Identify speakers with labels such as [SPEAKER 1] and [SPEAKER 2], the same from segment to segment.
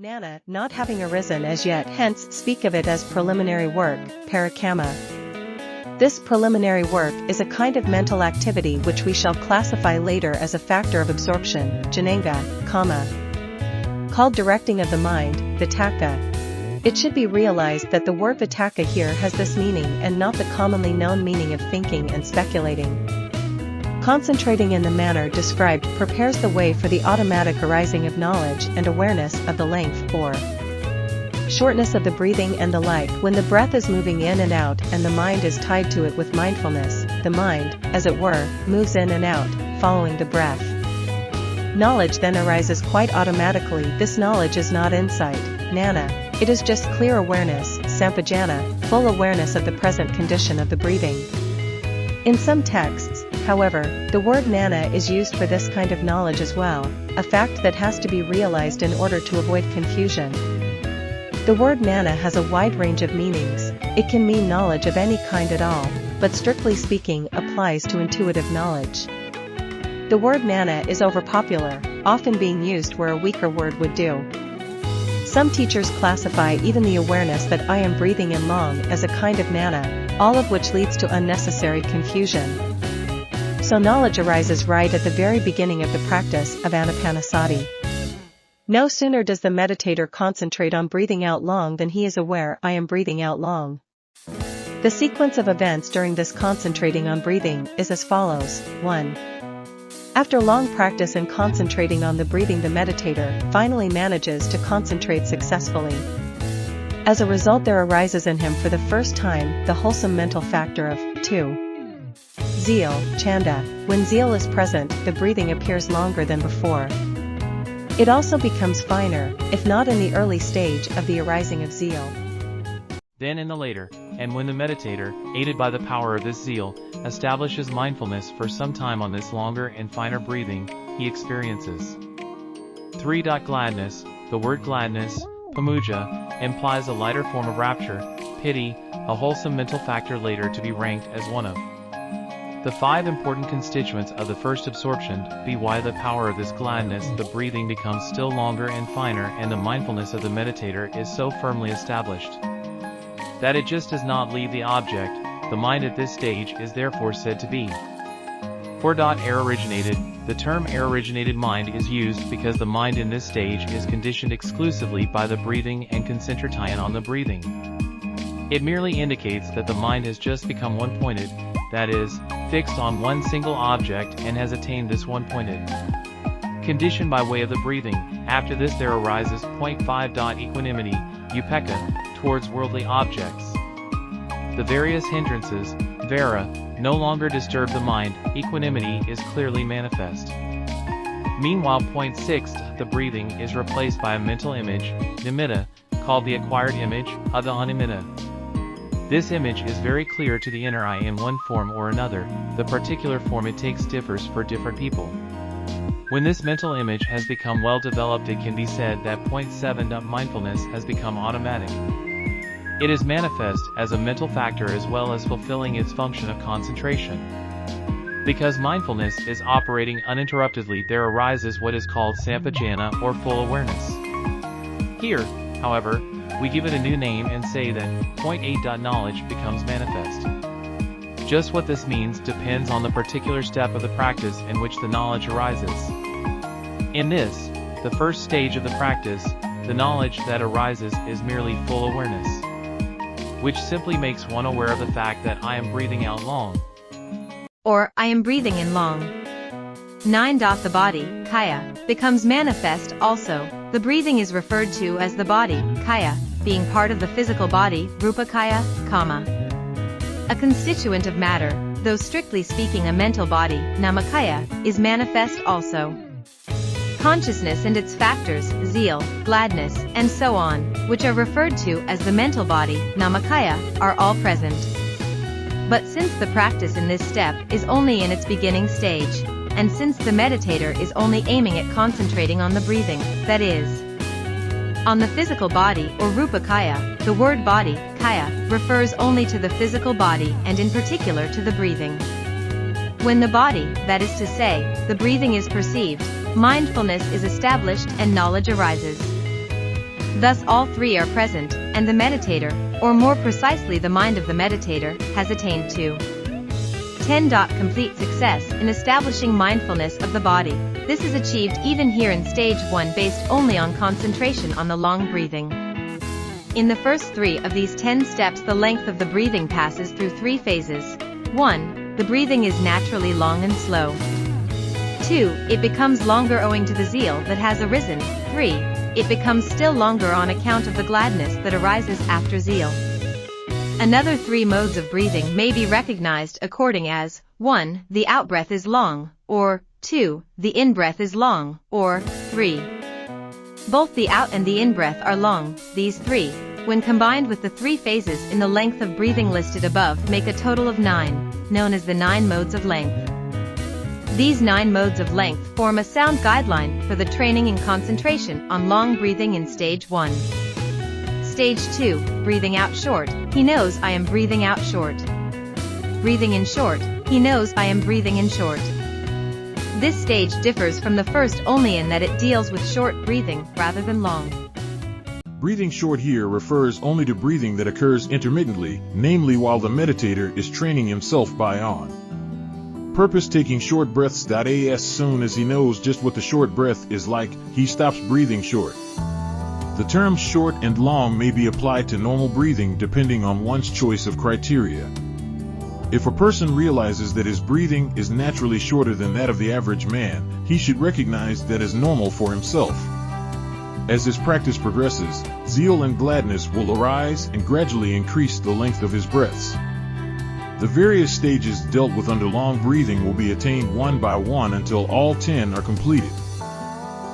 [SPEAKER 1] Jnana not having arisen as yet, hence speak of it as preliminary work, parakama. This preliminary work is a kind of mental activity which we shall classify later as a factor of absorption, jananga, kama. Called directing of the mind, vitakka. It should be realized that the word vitakka here has this meaning and not the commonly known meaning of thinking and speculating. Concentrating in the manner described prepares the way for the automatic arising of knowledge and awareness of the length or shortness of the breathing and the like. When the breath is moving in and out and the mind is tied to it with mindfulness, the mind, as it were, moves in and out, following the breath. Knowledge then arises quite automatically. This knowledge is not insight, jnana, it is just clear awareness, sampajana, full awareness of the present condition of the breathing. In some texts, however, the word jnana is used for this kind of knowledge as well, a fact that has to be realized in order to avoid confusion. The word jnana has a wide range of meanings. It can mean knowledge of any kind at all, but strictly speaking applies to intuitive knowledge. The word jnana is overpopular, often being used where a weaker word would do. Some teachers classify even the awareness that I am breathing in long as a kind of jnana, all of which leads to unnecessary confusion. So knowledge arises right at the very beginning of the practice of anapanasati. No sooner does the meditator concentrate on breathing out long than he is aware I am breathing out long. The sequence of events during this concentrating on breathing is as follows. 1. After long practice and concentrating on the breathing, the meditator finally manages to concentrate successfully. As a result, there arises in him for the first time the wholesome mental factor of 2. Zeal, chanda. When zeal is present, the breathing appears longer than before. It also becomes finer, if not in the early stage of the arising of zeal,
[SPEAKER 2] then in the later, and when the meditator, aided by the power of this zeal, establishes mindfulness for some time on this longer and finer breathing, he experiences 3. Gladness. The word gladness, pamuja, implies a lighter form of rapture, piti, a wholesome mental factor later to be ranked as one of the 5 important constituents of the first absorption. By the power of this gladness, the breathing becomes still longer and finer, and the mindfulness of the meditator is so firmly established that it just does not leave the object. The mind at this stage is therefore said to be 4. Air-originated. The term air-originated mind is used because the mind in this stage is conditioned exclusively by the breathing and concentrating on the breathing. It merely indicates that the mind has just become one-pointed, that is, fixed on one single object, and has attained this one-pointed condition by way of the breathing. After this there arises 5. Equanimity, upekkha, towards worldly objects. The various hindrances, vara, no longer disturb the mind. Equanimity is clearly manifest. Meanwhile 6. The breathing is replaced by a mental image, nimitta, called the acquired image, the animitta. This image is very clear to the inner eye in one form or another. The particular form it takes differs for different people. When this mental image has become well developed, it can be said that 7. Mindfulness has become automatic. It is manifest as a mental factor as well as fulfilling its function of concentration. Because mindfulness is operating uninterruptedly, there arises what is called sampajana, or full awareness. Here, however, we give it a new name and say that 8. Knowledge becomes manifest. Just what this means depends on the particular step of the practice in which the knowledge arises. In this, the first stage of the practice, the knowledge that arises is merely full awareness, which simply makes one aware of the fact that I am breathing out long,
[SPEAKER 3] or I am breathing in long. 9. The body, kaya, becomes manifest also. The breathing is referred to as the body, kaya, being part of the physical body, rupa kaya, kama. A constituent of matter, though strictly speaking a mental body, namakaya, is manifest also. Consciousness and its factors, zeal, gladness, and so on, which are referred to as the mental body, namakaya, are all present. But since the practice in this step is only in its beginning stage, and since the meditator is only aiming at concentrating on the breathing, that is, on the physical body or rupa kaya, the word body, kaya, refers only to the physical body and in particular to the breathing. When the body, that is to say, the breathing is perceived, mindfulness is established and knowledge arises. Thus all three are present, and the meditator, or more precisely the mind of the meditator, has attained to 10. Complete success in establishing mindfulness of the body. This is achieved even here in stage 1 based only on concentration on the long breathing. In the first 3 of these 10 steps the length of the breathing passes through 3 phases. 1. The breathing is naturally long and slow. 2. It becomes longer owing to the zeal that has arisen. 3. It becomes still longer on account of the gladness that arises after zeal. Another 3 modes of breathing may be recognized according as 1. The out-breath is long, or 2. The in-breath is long, or 3. Both the out and the in-breath are long. These 3, when combined with the 3 phases in the length of breathing listed above, make a total of 9, known as the 9 modes of length. These 9 modes of length form a sound guideline for the training in concentration on long breathing in stage 1. Stage 2, breathing out short. He knows I am breathing out short. Breathing in short. He knows I am breathing in short. This stage differs from the first only in that it deals with short breathing rather than long.
[SPEAKER 4] Breathing short here refers only to breathing that occurs intermittently, namely while the meditator is training himself by on purpose taking short breaths. As soon as he knows just what the short breath is like, he stops breathing short. The terms short and long may be applied to normal breathing depending on one's choice of criteria. If a person realizes that his breathing is naturally shorter than that of the average man, he should recognize that as normal for himself. As his practice progresses, zeal and gladness will arise and gradually increase the length of his breaths. The various stages dealt with under long breathing will be attained one by one until all 10 are completed.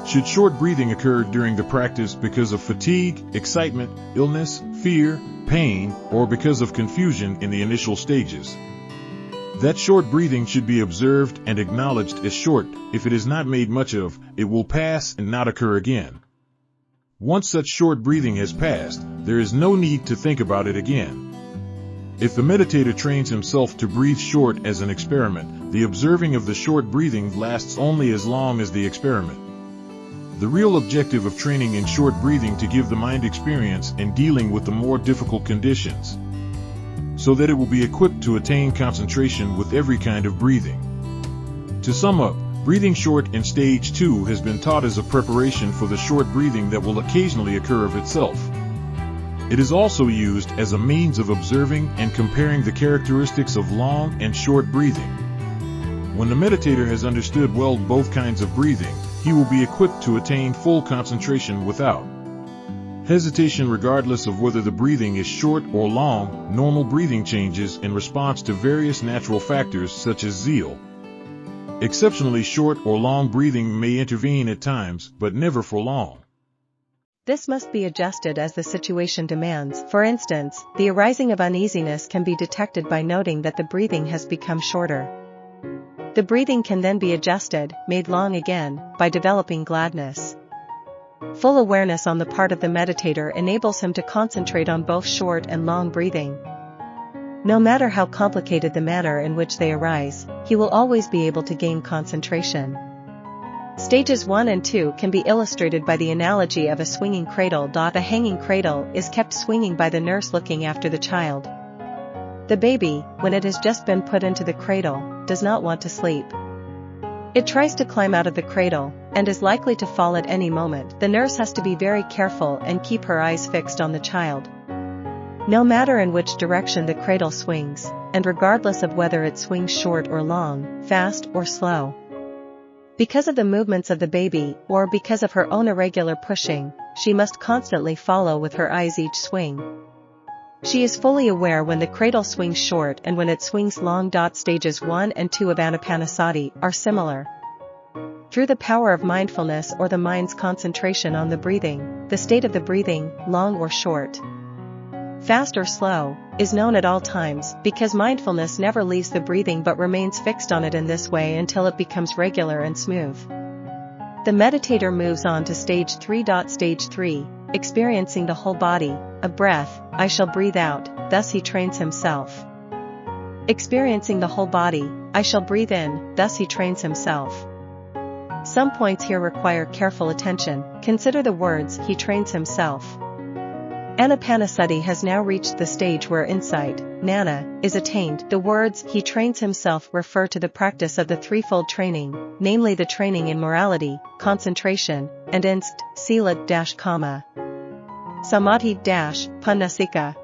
[SPEAKER 4] Should short breathing occur during the practice because of fatigue, excitement, illness, fear, pain, or because of confusion in the initial stages, that short breathing should be observed and acknowledged as short. If it is not made much of, it will pass and not occur again. Once such short breathing has passed, there is no need to think about it again. If the meditator trains himself to breathe short as an experiment, the observing of the short breathing lasts only as long as the experiment. The real objective of training in short breathing to give the mind experience in dealing with the more difficult conditions, so that it will be equipped to attain concentration with every kind of breathing. To sum up, breathing short in stage 2 has been taught as a preparation for the short breathing that will occasionally occur of itself. It is also used as a means of observing and comparing the characteristics of long and short breathing. When the meditator has understood well both kinds of breathing, he will be equipped to attain full concentration without hesitation regardless of whether the breathing is short or long. Normal breathing changes in response to various natural factors such as zeal. Exceptionally short or long breathing may intervene at times, but never for long.
[SPEAKER 1] This must be adjusted as the situation demands. For instance, the arising of uneasiness can be detected by noting that the breathing has become shorter. The breathing can then be adjusted, made long again, by developing gladness. Full awareness on the part of the meditator enables him to concentrate on both short and long breathing. No matter how complicated the manner in which they arise, he will always be able to gain concentration. Stages 1 and 2 can be illustrated by the analogy of a swinging cradle. A hanging cradle is kept swinging by the nurse looking after the child. The baby, when it has just been put into the cradle, does not want to sleep. It tries to climb out of the cradle, and is likely to fall at any moment. The nurse has to be very careful and keep her eyes fixed on the child. No matter in which direction the cradle swings, and regardless of whether it swings short or long, fast or slow. Because of the movements of the baby, or because of her own irregular pushing, she must constantly follow with her eyes each swing. She is fully aware when the cradle swings short and when it swings long. Stages 1 and 2 of anapanasati are similar. Through the power of mindfulness or the mind's concentration on the breathing, the state of the breathing, long or short, fast or slow, is known at all times, because mindfulness never leaves the breathing but remains fixed on it in this way until it becomes regular and smooth. The meditator moves on to stage 3. Stage 3, experiencing the whole body, a breath, I shall breathe out, thus he trains himself. Experiencing the whole body, I shall breathe in, thus he trains himself. Some points here require careful attention. Consider the words he trains himself. Anapanasati has now reached the stage where insight, jnana, is attained. The words he trains himself refer to the practice of the threefold training, namely the training in morality, concentration, and sila-kama. Samadhi-panasika.